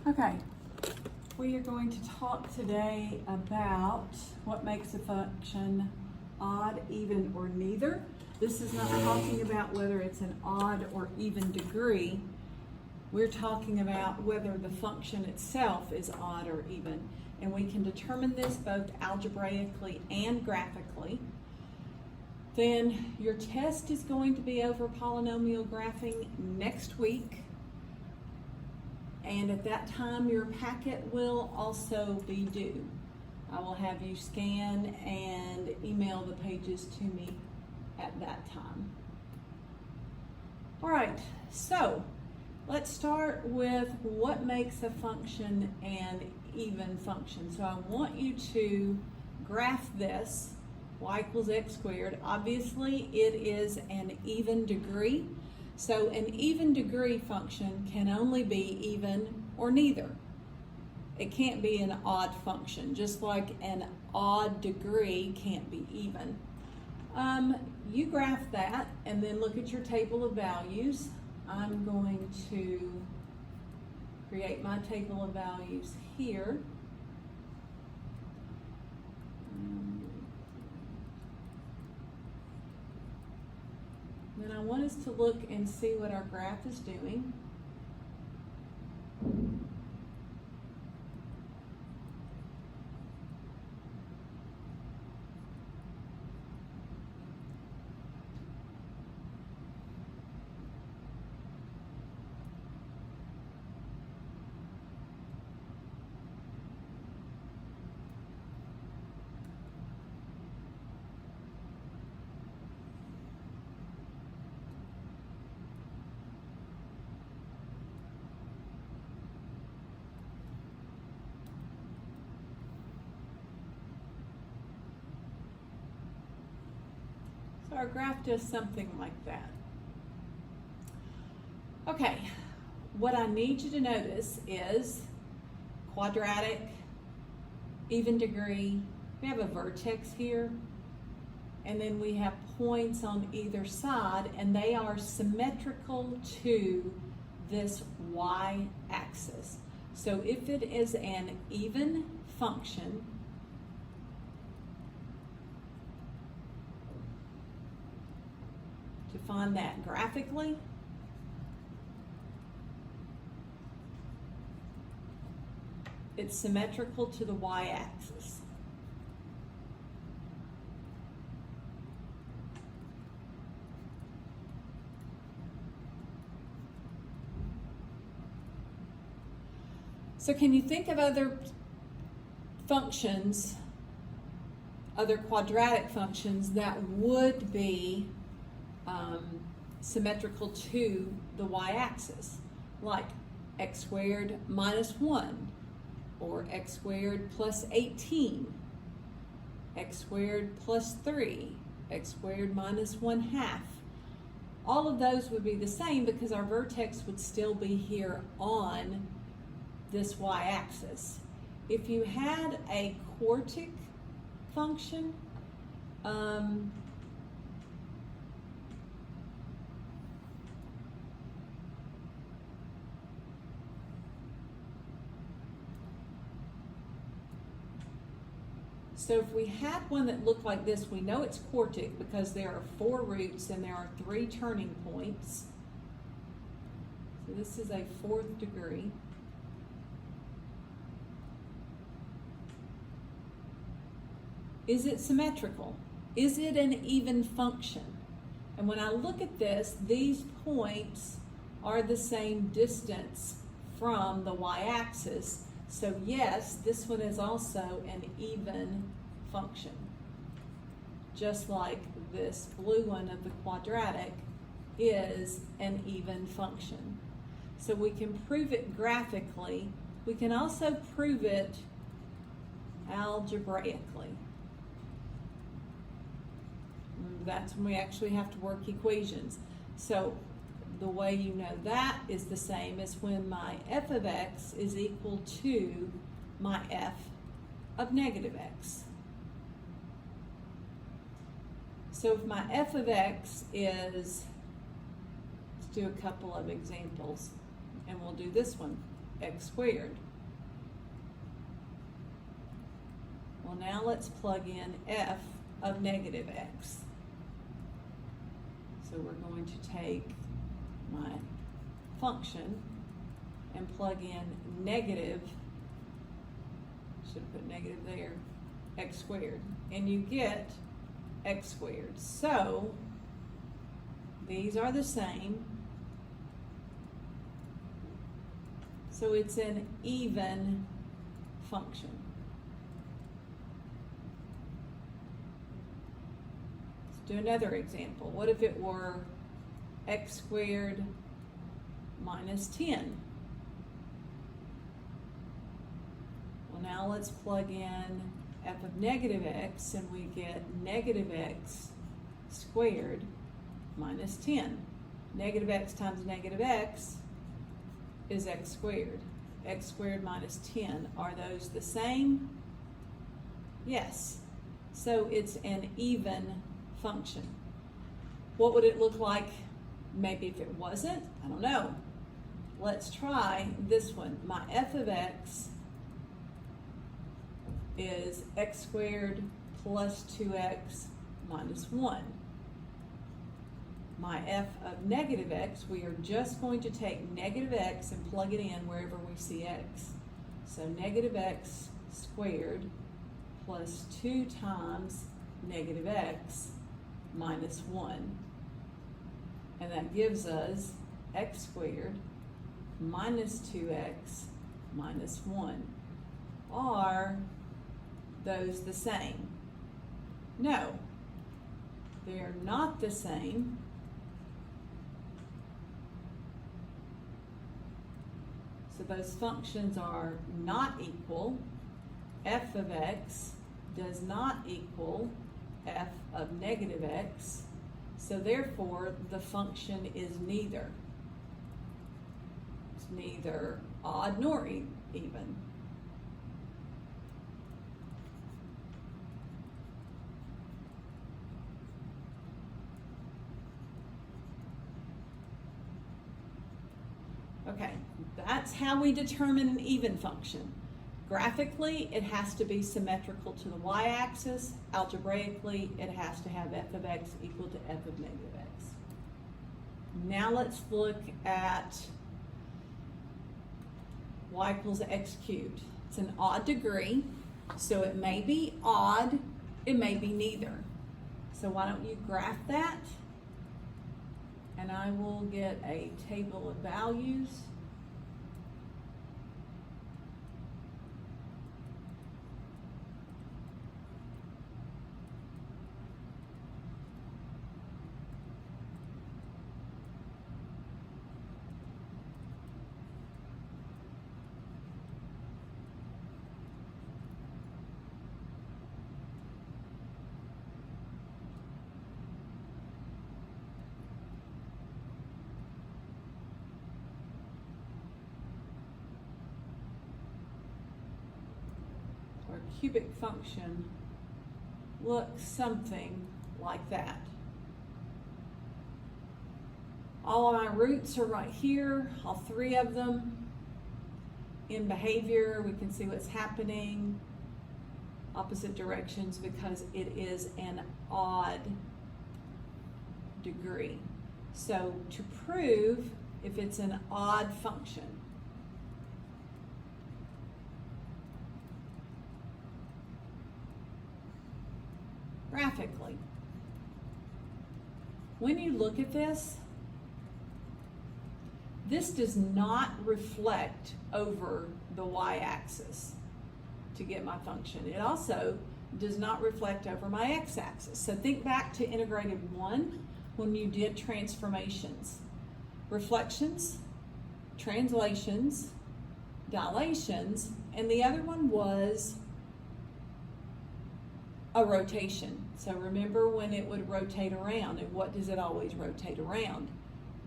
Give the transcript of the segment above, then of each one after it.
Okay, we are going to talk today about what makes a function odd, even, or neither. This is not talking about whether it's an odd or even degree. We're talking about whether the function itself is odd or even. And we can determine this both algebraically and graphically. Then your test is going to be over polynomial graphing next week. And at that time, your packet will also be due. I will have you scan and email the pages to me at that time. All right, so let's start with what makes a function an even function. So I want you to graph this, y equals x squared. Obviously, it is an even degree. So an even degree function can only be even or neither. It can't be an odd function, just like an odd degree can't be even. You graph that and then look at your table of values. I'm going to create my table of values here. Then I want us to look and see what our graph is doing. So our graph does something like that. Okay, what I need you to notice is quadratic, even degree. We have a vertex here, and then we have points on either side, and they are symmetrical to this y-axis. So if it is an even function, to find that graphically, it's symmetrical to the y-axis. So can you think of other functions, other quadratic functions that would be symmetrical to the y-axis, like x squared minus 1, or x squared plus 18, x squared plus 3, x squared minus 1/2. All of those would be the same because our vertex would still be here on this y-axis. If you had a quartic function, so if we had one that looked like this, we know it's quartic because there are 4 roots and there are 3 turning points. So this is a 4th degree. Is it symmetrical? Is it an even function? And when I look at this, these points are the same distance from the y-axis. So yes, this one is also an even function. Just like this blue one of the quadratic is an even function. So we can prove it graphically. We can also prove it algebraically. That's when we actually have to work equations. So the way you know that is the same as when my f of x is equal to my f of negative x. So if my f of x is, let's do a couple of examples, and we'll do this one. x squared. Well, now let's plug in f of negative x. So we're going to take my function and plug in negative, should have put negative there, x squared. And you get x squared. So these are the same. So it's an even function. Let's do another example. What if it were x squared minus 10? Well, now let's plug in f of negative x, and we get negative x squared minus 10. Negative x times negative x is x squared. X squared minus 10. Are those the same? Yes. So it's an even function. What would it look like maybe if it wasn't? I don't know. Let's try this one. My f of x is x squared plus 2x minus 1. My f of negative x, we are just going to take negative x and plug it in wherever we see x. So negative x squared plus 2 times negative x minus 1. And that gives us x squared minus 2x minus 1. Are those the same? No, they are not the same. So those functions are not equal. F of x does not equal f of negative x. So therefore, the function is neither. It's neither odd nor even. Okay, that's how we determine an even function. Graphically, it has to be symmetrical to the y-axis. Algebraically, it has to have f of x equal to f of negative x. Now let's look at y equals x cubed. It's an odd degree, so it may be odd, it may be neither. So why don't you graph that? And I will get a table of values. Our cubic function looks something like that. All of my roots are right here, all 3 of them. In behavior, we can see what's happening, opposite directions, because it is an odd degree. So to prove if it's an odd function, graphically, when you look at this, this does not reflect over the y-axis to get my function. It also does not reflect over my x-axis. So think back to integrated 1 when you did transformations. Reflections, translations, dilations, and the other one was a rotation. So remember when it would rotate around, and what does it always rotate around?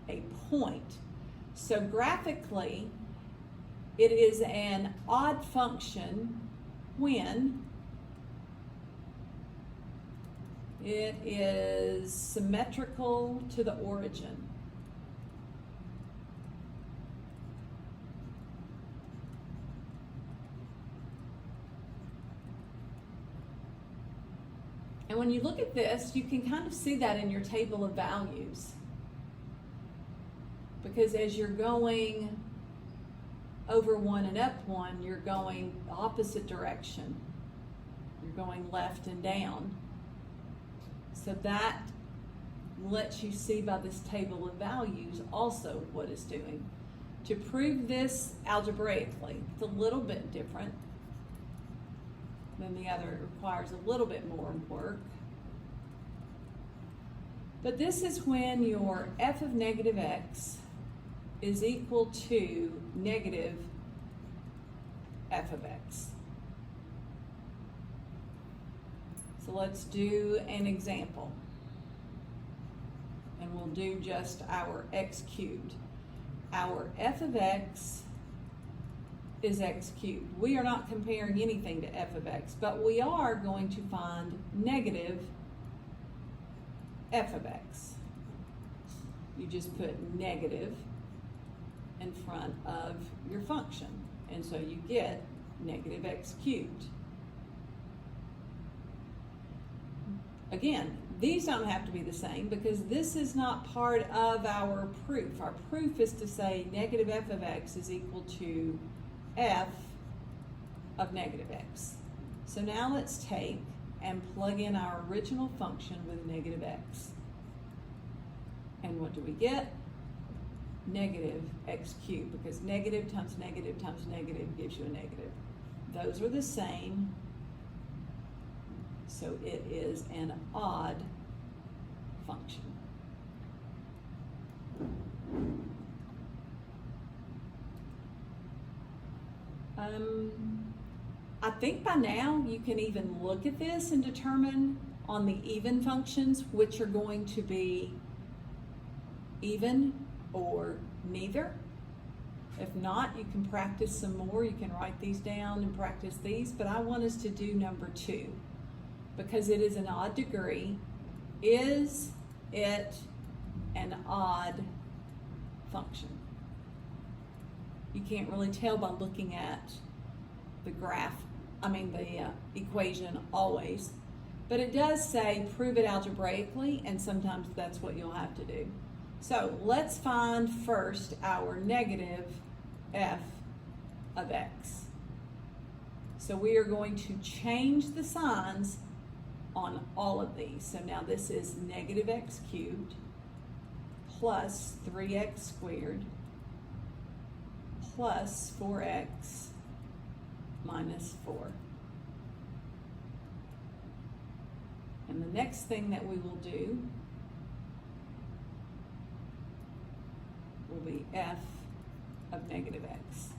A point. So graphically, it is an odd function when it is symmetrical to the origin. And when you look at this, you can kind of see that in your table of values. Because as you're going over 1 and up 1, you're going the opposite direction. You're going left and down. So that lets you see by this table of values also what it's doing. To prove this algebraically, it's a little bit different than the other. It requires a little bit more work. But this is when your f of negative x is equal to negative f of x. So let's do an example. And we'll do just our x cubed. Our f of x is x cubed. We are not comparing anything to f of x, but we are going to find negative f of x. You just put negative in front of your function, and so you get negative x cubed. Again, these don't have to be the same because this is not part of our proof. Our proof is to say negative f of x is equal to f of negative x. So now let's take and plug in our original function with negative x. And what do we get? Negative x cubed, because negative times negative times negative gives you a negative. Those are the same, so it is an odd function. I think by now you can even look at this and determine on the even functions which are going to be even or neither. If not, you can practice some more. You can write these down and practice these, but I want us to do number 2 because it is an odd degree. Is it an odd function? You can't really tell by looking at the equation always, but it does say prove it algebraically, and sometimes that's what you'll have to do. So let's find first our negative f of x. So we are going to change the signs on all of these. So now this is negative x cubed plus 3x squared plus 4x minus 4. And the next thing that we will do will be f of negative x.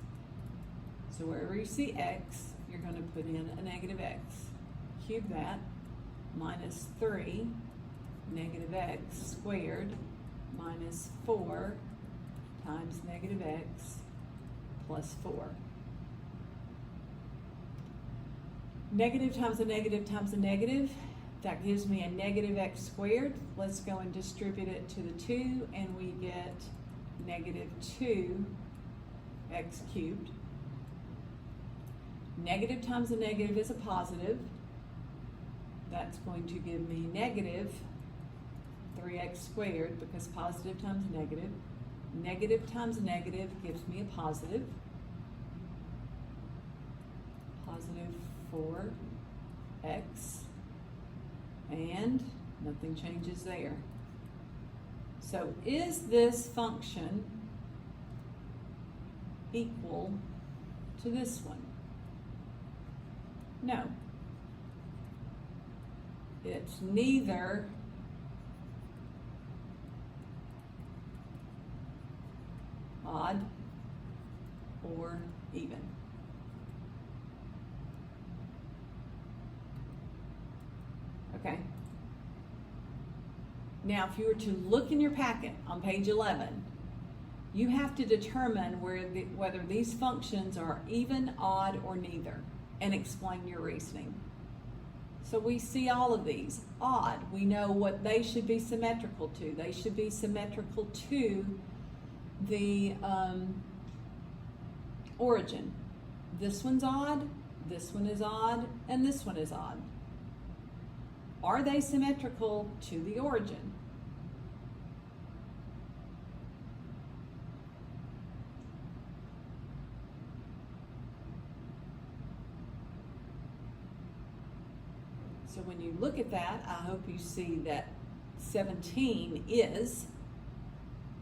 So wherever you see x, you're going to put in a negative x. Cube that, minus 3 negative x squared minus 4 times negative x plus 4. Negative times a negative times a negative, that gives me a negative x squared. Let's go and distribute it to the 2, and we get negative 2x cubed. Negative times a negative is a positive. That's going to give me negative 3x squared, because positive times negative. Negative times negative gives me a positive. Positive 4x, and nothing changes there. So is this function equal to this one? No. It's neither odd or even. Okay. Now, if you were to look in your packet on page 11, you have to determine whether these functions are even, odd, or neither, and explain your reasoning. So we see all of these. Odd, we know what they should be symmetrical to. They should be symmetrical to the origin. This one's odd, this one is odd, and this one is odd. Are they symmetrical to the origin? So when you look at that, I hope you see that 17 is,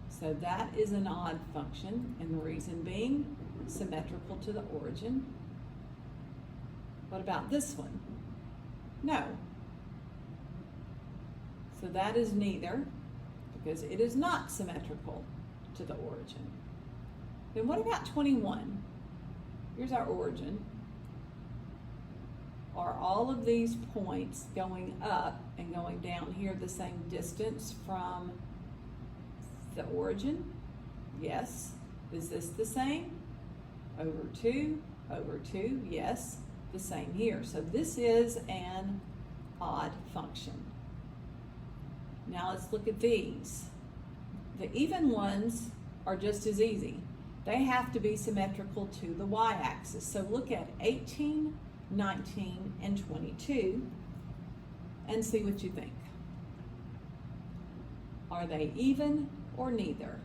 so that is an odd function, and the reason being symmetrical to the origin. What about this one? No. So that is neither, because it is not symmetrical to the origin. Then what about 21? Here's our origin. Are all of these points going up and going down here the same distance from the origin? Yes. Is this the same? Over 2, over 2, yes, the same here. So this is an odd function. Now let's look at these. The even ones are just as easy. They have to be symmetrical to the y-axis. So look at 18, 19, and 22 and see what you think. Are they even or neither?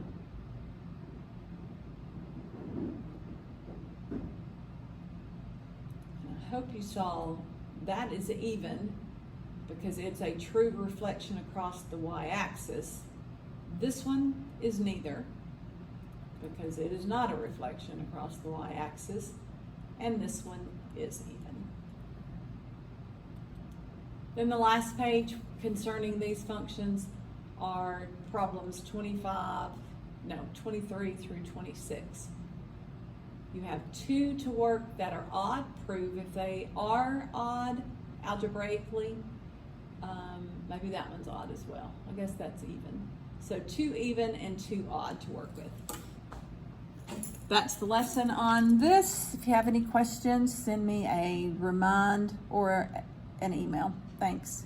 I hope you saw that is even because it's a true reflection across the y-axis. This one is neither because it is not a reflection across the y-axis, and this one is even. Then the last page concerning these functions are problems 23 through 26. You have 2 to work that are odd. Prove if they are odd algebraically. Maybe that one's odd as well. I guess that's even. So 2 even and 2 odd to work with. That's the lesson on this. If you have any questions, send me a remind or an email. Thanks.